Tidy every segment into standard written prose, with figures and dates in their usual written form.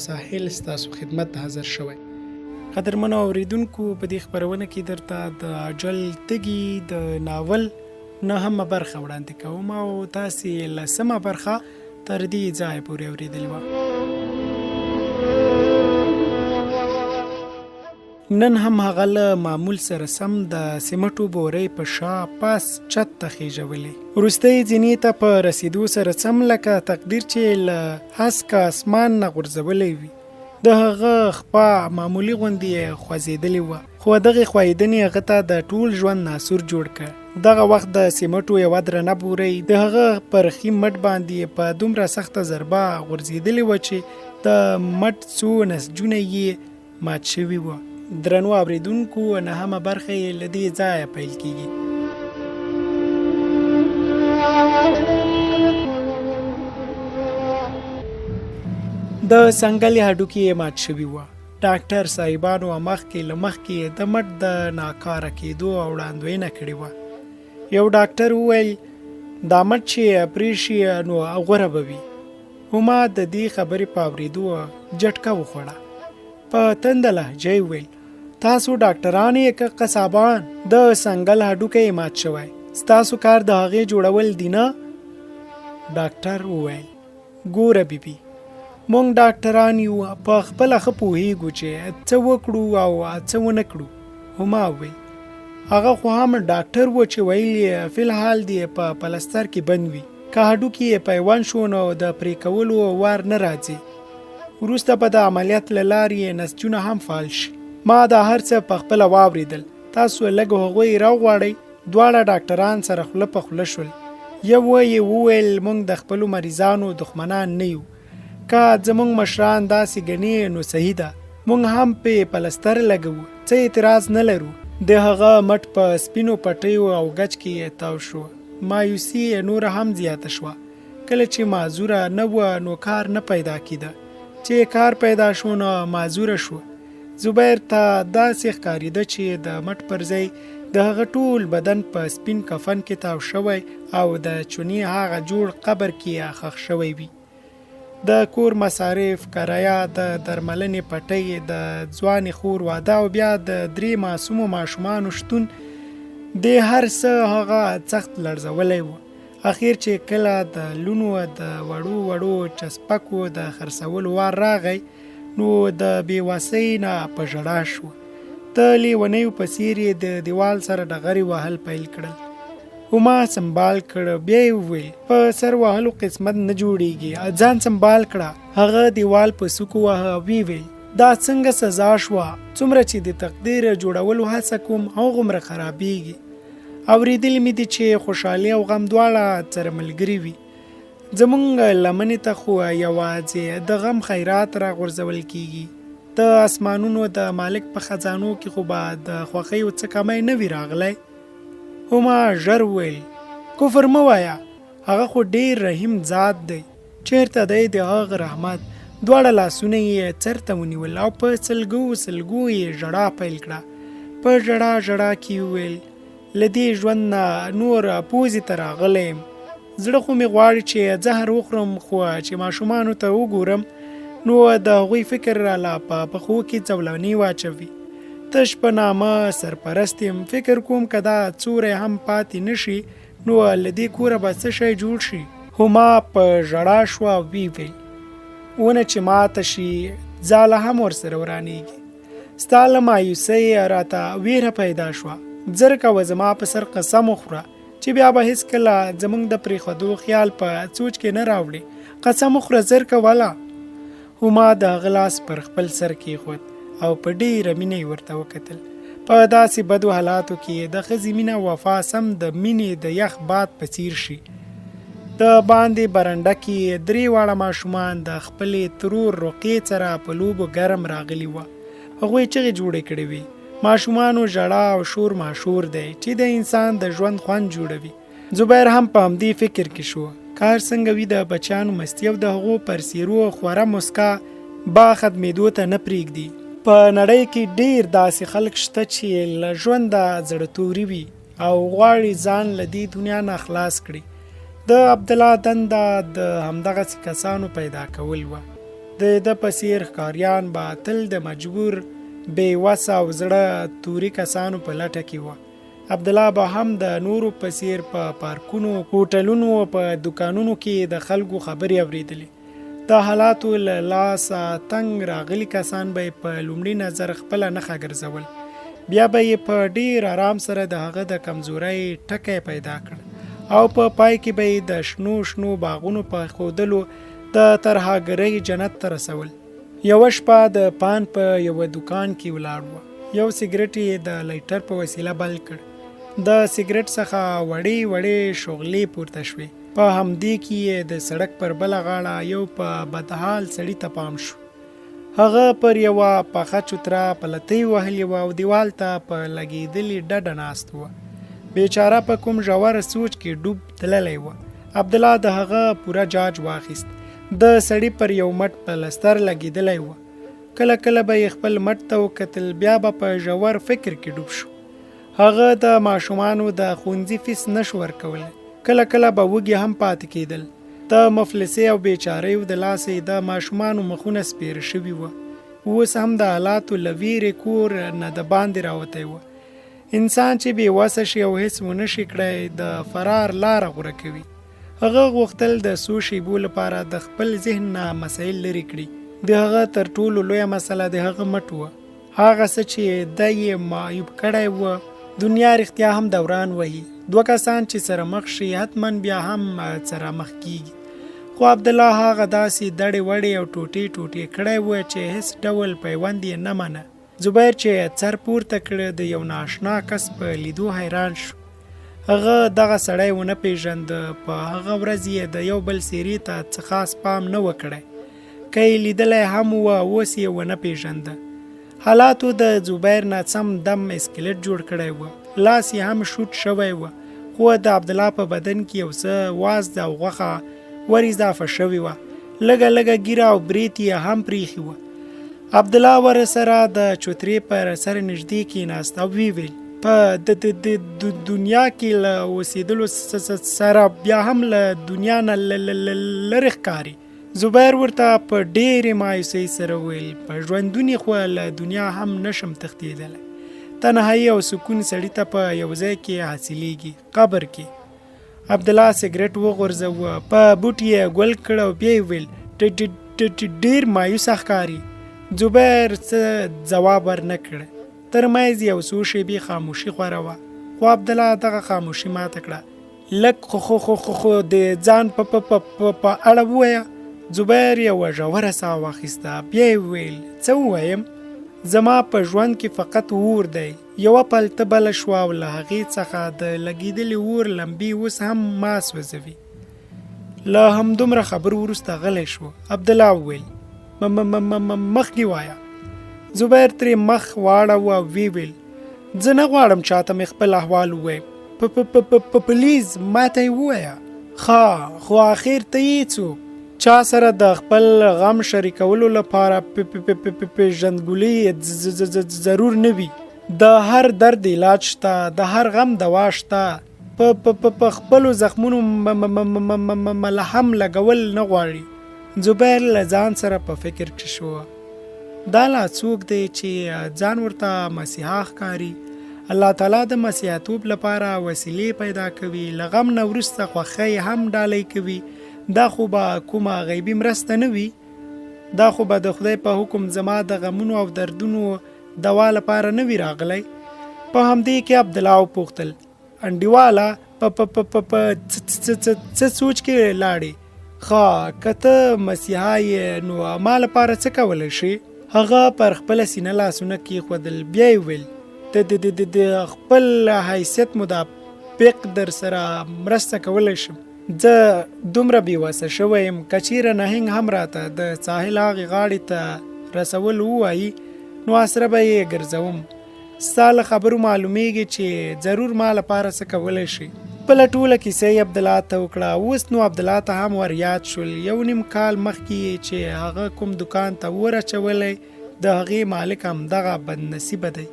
ساحیل ستاسو خدمت ته حاضر شوی. قدرمنو اورېدونکو، په دې خپرونه کې درته د اجل تږي د ناول 9مه برخه وړاندې کوم او تاسې 10مه برخه تر دې ځایه پورې اورېدلې وه. نن هم هغه له معمول سره سم د سمټو بورۍ په شا پاس چت ته خېژولې. وروستۍ زینې ته په رسېدو سره سم لکه تقدیر چې له هسکه اسمان نه غورځولی وي، د هغه خپه معمولي غوندې خوځېدلې وه، خو دغې خوایدنې هغه ته د ټول ژوند ناسور جوړ کړ. دغه وخت د سمټو یوه درنه بورۍ د هغه پر ښي مټ باندې په دومره سخته ضربه غورځېدلې وه چې د مټ څو نسجونه یې مات شوي وه. درنو اورېدونکو، 9مه برخه یې له دې ځایه پیل کېږي. د څنګلې هډوکي یې مات شوي وه. ډاکټر صاحبانو مخکې له مخکې د مټ د ناکاره کېدو او وړاندوینه کړې وه. یو ډاکټر وویل دا مټ چې پرې شي نو غوره به وي. خو ما د دې خبرې په اورېدو جټکه وخوړه. په تنده لهجه یې وویل تاسو ډاکټران یې که قصابان؟ د څنګل هډوکی یې مات شوی، ستاسو کار د هغې جوړول دي نه؟ ډاکټر وویل ګوره بیبي، مونږ ډاکټران یو، په خپله ښه پوهېږو چې څه وکړو او څه ونه کړو. خو ما وویل هغه خو هم ډاکټر و چې ویل یې فی الحال دې په پلستر کې بند وي، که هډوکي یې پیوند شو نو د پرې کولو وار نه راځي، وروسته به د عملیات له لارې نسجونه هم فعال شي. ما دا هر څه په خپله واورېدل. تاسو لږ هغوی راوغواړئ. دواړه ډاکټران سره خوله په خوله شول. یو یې وویل موږ د خپلو مریضانو دښمنان نه یو، که زموږ مشران داسې ګڼي نو صحیح ده، موږ هم په پلستر لګوو، څه اعتراض نه لرو. د هغه مټ په سپینو پټیو او ګچ کې تاو شو. مایوسي نور هم زیاته شوه. کله چې معذوره نه وه نو کار نه پیدا کېده، چې کار پیدا شو نو معذوره شو. زبیر ته داسې ښکارېده چې د مټ پر ځای د هغه ټول بدن په سپین کفن کې تاو شوی او د چونې هغه جوړ قبر کې ښخ شوی وي. د کور مصارف، کرایه، د درملنې پټۍ، د ځوانې خور واده او بیا د 3 معصومو ماشومانو شتون، د هر څه هغه سخت لړزولی و. اخیر چې کله د لونو د وړو چسپکو د خرڅولو وار راغی نو د بېوسۍ نه په ژړا شو. د لیونیو په څېر یې د دیوال سره ډغرې وهل پیل کړل. ما سنبال کړ. بیا یې وویل په سر وهلو قسمت نه جوړېږي، ځان سنبال کړه. هغه دیوال په سوکو وهه. وی ویل دا څنګه سزا شوه؟ څومره چې د تقدیر جوړولو هڅه کوم هغومره خرابېږي. اورېدلي مې دي چې خوشحالي او غم دواړه سره ملګري وي. زمونږ لمنې ته خو یوازې د غم خیرات را غورځول کېږي. د اسمانونو د مالک په خزانو کې خو به د خوښیو څه کمی نه وي راغلی. هما ژر وویل کفر مه وایه، هغه خو ډېر رحیم ذات دی، چېرته دی د هغه رحمت؟ دواړه لاسونه یې چرته ونیول او په سلګو یې ژړا پیل کړه. په ژړا کې وویل له دې ژوند نه نور پوزې ته راغلی یم. زړه خو مې غواړي چې زهر وخورم، خو چې ماشومانو ته وګورم نو د هغوی فکر راله په پښو کې ځولاني واچوي. تش په نامه سرپرست یم، فکر کوم که دا څوری هم پاتې نشي نو له دې کوره به څه شی جوړ شي. هما په ژړا شوه. وی ویل ونه چې ماته شي ځاله هم ورسره ورانیږي. ستا له مایوسۍ راته ویره پیدا شوه. زر کوه زما په سر قسم وخوره چې بیا به هېڅکله زموږ د پرېښودو خیال په سوچ کې نه راوړي. قسم وخوره زر کوله. هما د هغه لاس پر خپل سر کېښود او په ډېره مینه یې ورته وکتل. په داسې بدو حالاتو کې د ښځې مینه وفا سم د مینې د یخ باد په څیر شي. د باندې برنډه کې 3 واړه ماشومان د خپلې ترور رقیې سره په لوبو ګرم راغلي وه. هغوی چغې جوړې کړې وې. ماشومانو ژړا او شور ماشور دی چې د انسان د ژوند خوند جوړوي. زبیر هم په همدې فکر کې شو. کار څنګه وي د بچیانو مستی او د هغو پر څیرو خوره مسکا با ختمېدو ته نه پرېږدي. په نړۍ کې ډېر داسې خلک شته چې له ژونده زړه توري وي او غواړي ځان له دې دنیا نه خلاص کړي. د عبدالله دنده د همدغسې کسانو پیدا کول وه. د په څیر ښکاریان به تل د مجبور بې وسه او زړه توري کسانو په لټه کې وه. عبدالله به هم د نورو په څیر په پارکونو، هوټلونو او په دکانونو کې د خلکو خبرې اورېدلې. د حالاتو له لاسه تنګ راغلي کسان به یې په لومړي نظر خپله نښه ګرځول، بیا به یې په ډېر آرام سره د هغه د کمزورۍ ټکی پیدا کړ او په پای کې به یې د شنو شنو باغونو په ښودلو د ترهاګرۍ جنت ته رسول. یوه شپه د پان په یوه دکان کې ولاړ و. یو سګرټ یې د لایټر په وسیله بل کړ. د سګرټ څخه وړې وړې شغلې پورته شوې. په همدې کې یې د سړک پر بله غاړه یو په بدحال سړي ته پام شو. هغه پر یوه پخه چوتره پلتۍ وهلې وه او دیوال ته په لګېدلې ډډه ناست و. بیچاره په کوم ژور سوچ کې ډوب تللی و. عبدالله د هغه پوره جاج واخیست. د سړي پر یو مټ پلستر لګېدلی و. کله کله به یې خپل مټ ته وکتل، بیا به په ژور فکر کې ډوب شو. هغه د ماشومانو د ښوونځي فیس نشو ورکولی. کله کله به وږي هم پاتې کېدل. د مفلسۍ او بیچاریو د لاسې د ماشومانو مخونه سپېره شوي وه. اوس هم د حالاتو له ویرې کور نه د باندې راوتی و. انسان چې بې وسه شي او هېڅ ونه شي کړی، د فرار لاره غوره کوي. هغه غوښتل د څو شیبو لپاره د خپل ذهن نه مسایل لرې کړي. د هغه تر ټولو لویه مسله د هغه مټ وه. هغه څه چې دی یې معیوب کړی و. دنیا رښتیا هم دوران وهي. دوه کسان چې سره مخ شي حتما بیا هم سره مخ کیږي. خو عبدالله هغه داسې دړې وړې او ټوټې ټوټې کړی و چې هیڅ ډول پیوند یې نه منه. زبیر چې سر پورته کړ د یو ناشنا کس په لیدو حیران شو. هغه دغه سړی ونه پیژند. په هغه ورځ یې د یو بل څیرې ته څه خاص پام نه و کړی. که یې لیدلی هم و، اوس یې ونه پیژنده. حالاتو د زبیر نه سم دم اسکلیټ جوړ کړی و. لاس یې هم شوټ شوی و. خو د عبدالله په بدن کې یو څه وازد او غوښه ور اضافه شوې وه. لږه لږه ږیره او برېت یې هم پریښي وه. عبدالله ورسره د چوترې پر سر نږدې کېناست او ویې ویل، په د دنیا کې له اوسېدلو سره بیا هم له دنیا نه لرې ښکاري. زبیر ورته په ډېرې مایوسۍ سره ویل، په ژوندونې خو له دنیا هم نشم تښتېدلی. تنهایي او سکون سړي ته په یو ځای کې حاصلېږي، قبر کې. عبدالله سګرټ وغورځوه، په بوټ یې ګل کړ او بیا یې ویل، ډېر مایوسه ښکاري. زبیر څه ځواب ورنه کړ. ترمنځ یو څو شیبې خاموشي خوره وه. خو عبدالله دغه خاموشي ماته کړه. لږ خو د ځان په اړه ووایه. زبیر یوه ژوره ساه واخیسته. بیا یې ویل، څه ووایم؟ زما په ژوند کې فقط اور دی. یوه پلته بله شوه او له هغې څخه د لګېدلې اور لمبې اوس هم ما سوځوي. له همدومره خبرو وروسته غلی شو. عبدالله وویل، مخکې وایه. زبیر ترې مخ واړوه او ویې ویل، زه نه غواړم چاته مې خپل احوال ووایم. پلیز ما ته یې ووایه. ښه، خو آخر ته یې څوک؟ چا سره د خپل غم شریکولو لپاره پیژندګلوي ضرور نه وي. د هر درد علاج شته، د هر غم دوا شته. په خپلو زخمونو ملهم لګول نه غواړي. زبیر له ځان سره په فکر کې شو. دا لا څوک دی چې ځان ورته مسیحا ښکاري. الله تعالی د مسیحتوب لپاره وسیلې پیدا کوي. له غم نه وروسته خوښۍ هم ډالۍ کوي. دا خو به کومه غیبي مرسته نه وي. دا خو به د خدای په حکم زما د غمونو او دردونو دوا لپاره نه وي راغلی. په همدې کې عبدالله وپوښتل، انډیواله په څه سوچ کې لاړې؟ ښه، که ته مسیحا یې نو ما لپاره څه کولی شي؟ هغه پر خپله سینه لاسونه کېښودل. بیا یې ویل، د خپل حیثیت مطابق در سره مرسته کولی شم. زه دومره بېوسه شوی یم، که چېرې نهنګ هم راته د ساحیل هغې غاړې ته رسول ووایي نو اسره به یې ګرځوم. ستا له خبرو معلومیږي چې ضرور ما لپاره څه کولی شي. بله ټوله کیسه یې عبدالله ته وکړه. اوس نو عبدالله ته هم ور یاد شول 1.5 کال مخکې چې هغه کوم دکان ته ور اچولی، د هغې مالک هم دغه بدنصیبه دی.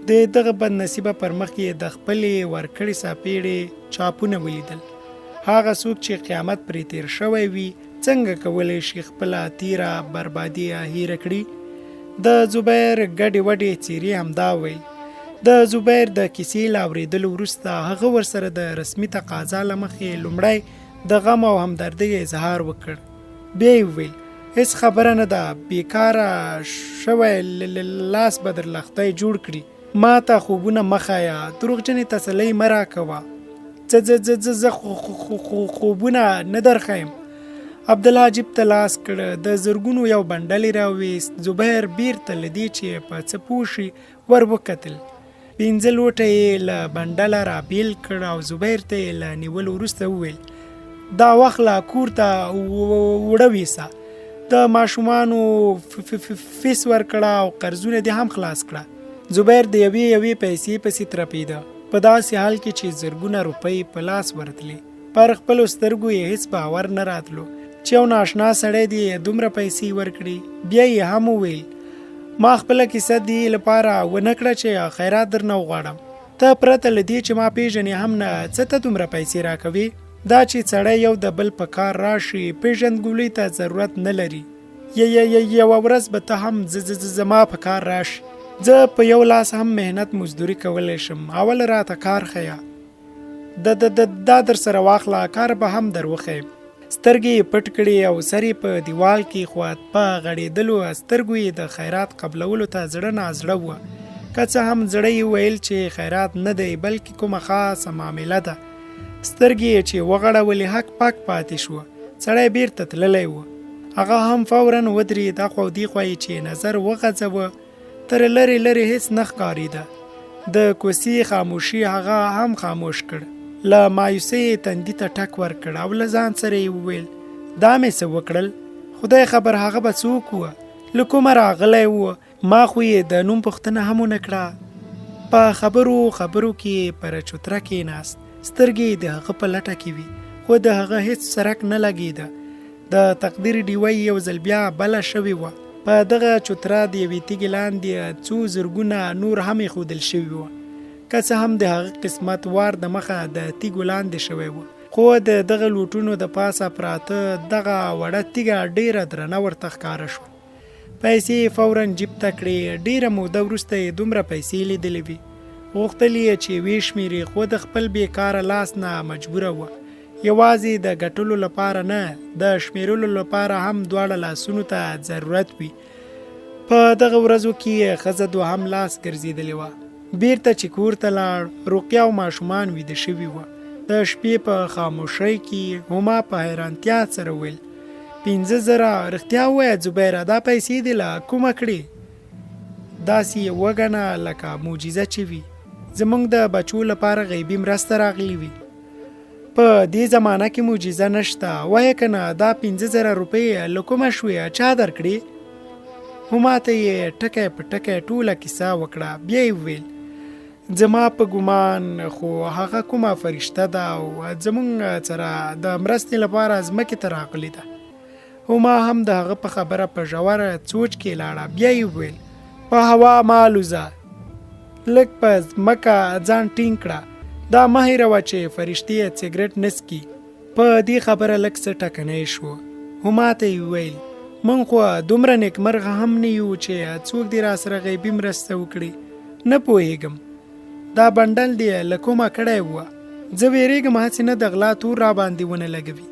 د دغه بدنصیبه پر مخ یې د خپلې ورکړې ساپېړې چاپونه ولیدل. هغه څوک چې قیامت پرې تیر شوی وي څنګه کولی شي خپله تیره بربادي هیره کړي. د زبیر ګډې وډې څیرې همدا ویل. د زبیر د کیسې له اورېدلو وروسته هغه ورسره د رسمي تقاضا له مخې لومړی د غم او همدردۍ اظهار وکړ. بیا یې وویل هیڅ خبره نه ده، بیکاره شوی لاس به درله خدای جوړ کړي. ما ته خوبونه مه ښایه، دروغجنې تسلۍ مه راکوه. زه خوبونه نه درښیم. عبدالله جیب ته لاس کړ، د زرګونو یو بنډل یې راویست. زبیر بیرته له دې چې په څه پوه شي ور وکتل. 5 لوټه یې له بنډله رابیل کړ او زبیر ته یې له نیولو وروسته وویل دا واخله کور ته وړه ویسه. د ماشومانو فیس ورکړه او قرضونه دې هم خلاص کړه. زبیر د یوې پیسې پسې ترپیده، په داسې حال کې چې زرګونه روپۍ په لاس ورتلې. پر خپلو سترګو یې هیڅ باور نه راتلو چې یو ناشنا سړی دې دومره پیسې ورکړي. بیا یې هم وویل ما خپله کیسه دې لپاره ونه کړه چې خیرات درنه وغواړم. ته پرته له دې چې ما پیژنې هم نه څه ته دومره پیسې راکوي؟ دا چې سړی یو د بل په کار راشي پیژندګلوۍ ته ضرورت نه لري. یوه ورځ به ته هم زما په کار راشي. زه په یو لاس هم مهنت مزدوري کولی شم. اول راته کار ښیه، دا در سره واخله، کار به هم در وښیم. سترګې پټ کړې او سر یې په دیوال کې خوات په غړېدلو سترګو یې د خیرات قبلولو ته زړه نازړه وه. که څه هم زړه یې ویل چې خیرات نه دی بلکې کومه خاصه معامله ده. سترګې چې وغړولې حق پاک پاتې شوه. سړی بیرته تللی و. هغه هم فوراً ودرېد، اخوا او دېخوا یې چې نظر وغځوه تر لرې لرې هیڅ نه ښکارېده. د کوڅې خاموشي هغه هم خاموش کړ. له مایوسۍ یې تندي ته ټک ورکړ او له ځان سره یې وویل دا مې څه وکړل؟ خدای خبر هغه به څوک وه، له کومه راغلی و؟ ما خو یې د نوم پوښتنه هم ونه کړه. په خبرو کې پر چوتره کېناست. سترګې د هغه په لټه کې وي خو د هغه هیڅ سرک نه لګېده. د تقدیر ډیوه یو ځل بیا بله شوې وه. په دغه چوتره د یوې تیږې لاندې څو زرګونه نور هم ایښودل شوي وه. که څه هم د هغه قسمت وار د مخه د تیږو لاندې شوی و، خو د دغه لوټونو د پاسه پراته دغه وړه تیږه ډیره درنه ورته ښکاره شوه. پیسې فوراً جیب ته کړې. ډیره موده وروسته یې دومره پیسې لیدلې وې. غوښتل یې چې ویې شمېري خو د خپل بیکاره لاس نه مجبوره وه. یوازې د ګټلو لپاره نه، د شمیرلو لپاره هم دواړه لاسونو ته ضرورت وي. په دغه ورځو کې ښځه دوهم لاس ګرځېدلې وه. بیرته چې کور ته لاړ، رقیه او ماشومان ویده شوي وه. د شپې په خاموشۍ کې هما په حیرانتیا سره ویل 15,000 رښتیا ووایه زبیره، دا پیسې دې له کومه کړې؟ داسې یې وګڼه لکه معجزه چې وي. زموږ د بچو لپاره غیبي مرسته راغلی وي. په دې زمانه کې معجزه نشته. وایه که نه دا 15,000 روپۍ له کومه شوې؟ چا درکړې؟ هما ته یې ټکی په ټکی ټوله کیسه وکړه. بیا یې وویل زما په ګمان خو هغه کومه فرشته ده او زموږ سره د مرستې لپاره ځمکې ته راغلې ده. هما هم د هغه په خبره په ژوره سوچ کې لاړه. بیا یې وویل په هوا مه الوزه، لږ په ځمکه ځان ټینګ کړه. دا مه هېروه چې فرشتې سګرټ نه څکي. په دې خبره لږ څه ټکنی شو. هما ته یې وویل موږ خو دومره نیکمرغه هم نه یو چې څوک دې را سره غیبي مرسته وکړي. نه پوهېږم دا بنډل دې له کومه کړی وه. زه ویرېږم هسې نه د غلا تور را باندې ونه لګوي.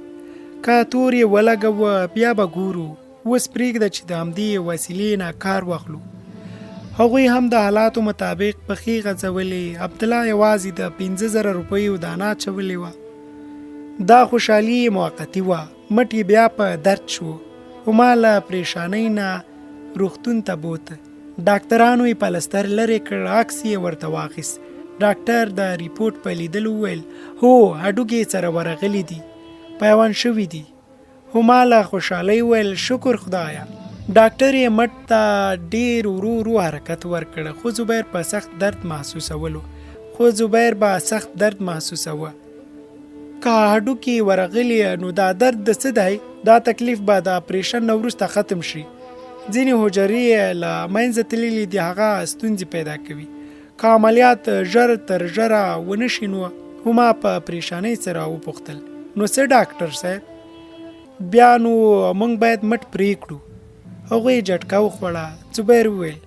که تور یې ولګوه بیا به ګورو. اوس پرېږده چې د همدې وسیلې نه کار واخلو. هغوی هم د حالاتو مطابق پښې غځولې. عبدالله یوازې د 15,000 روپیو دانه اچولې وه. دا خوشحالي موقتي وه. مټ یې بیا په درد شو. هما له پریشانۍ نه روغتون ته بوته. ډاکټرانو یې پلستر لرې کړ. عکس یې ورته واخیست. ډاکټر د ریپورټ په لیدلو وویل هو هډوکي سره ورغلي دي، پیوند شوي دي. هما له خوشحالۍ وویل شکر خدایه. ډاکټر یې مټ ته ډېر ورو ورو حرکت ورکړ. خو زبیر به سخت درد محسوسوه. که هډوکي ورغلي نو دا درد د څه دی؟ دا تکلیف به د اپریشن نه وروسته ختم شي. ځینې حجرې له منځه تللي دي، هغه ستونزې پیدا کوي. که عملیات ژر تر ژره ونه شي نو هما په پریشانۍ سره وپوښتل نو څه ډاکټر صاحب؟ بیا نو موږ باید مټ پرې کړو. هغوی جټکه وخوړه. زبیر وویل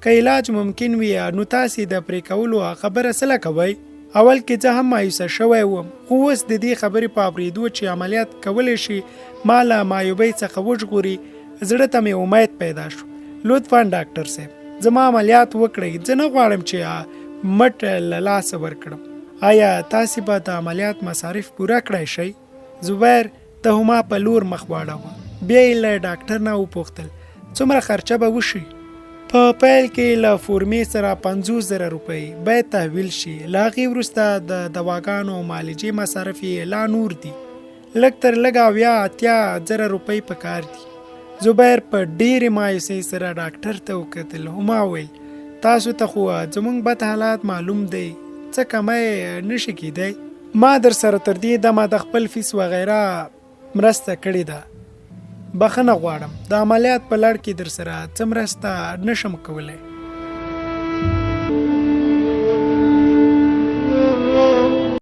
که علاج ممکن وي نو تاسې د پرې کولو خبره څه کوئ؟ اول کې زه هم مایوسه شوی وم، خو اوس د دې خبرې په اورېدو چې عملیات کولی شي ما له معیوبۍ څخه وژغوري، زړه ته مې امید پیدا شو. لطفا ډاکټر صاحب زما عملیات وکړئ، زه نه غواړم چې مټ له لاسه ورکړم. آیا تاسې به د عملیات مصارف پوره کړی شئ؟ زبیر ته هما په لور مخ واړوه. بیا یې له ډاکټر نه وپوښتل څومره خرچه به وشي؟ په پیل کې له فورمې سره 50,000 روپۍ باید تحویل شي. له هغې وروسته د دواګانو او معالجې مصارف یې لا نور دي، لږ تر لږه 80,000 روپۍ په کار دي. زبیر په ډېرې مایوسۍ سره ډاکټر ته وکتل. هما وویل تاسو ته خو زموږ بد حالات معلوم دی، څه کمی نشي کیدی. ما در سره تر دې دمه د خپل فیس وغیره مرسته کړې ده. بخښنه غواړم د عملیات په لړ کې در سره څه مرسته نشم کولی.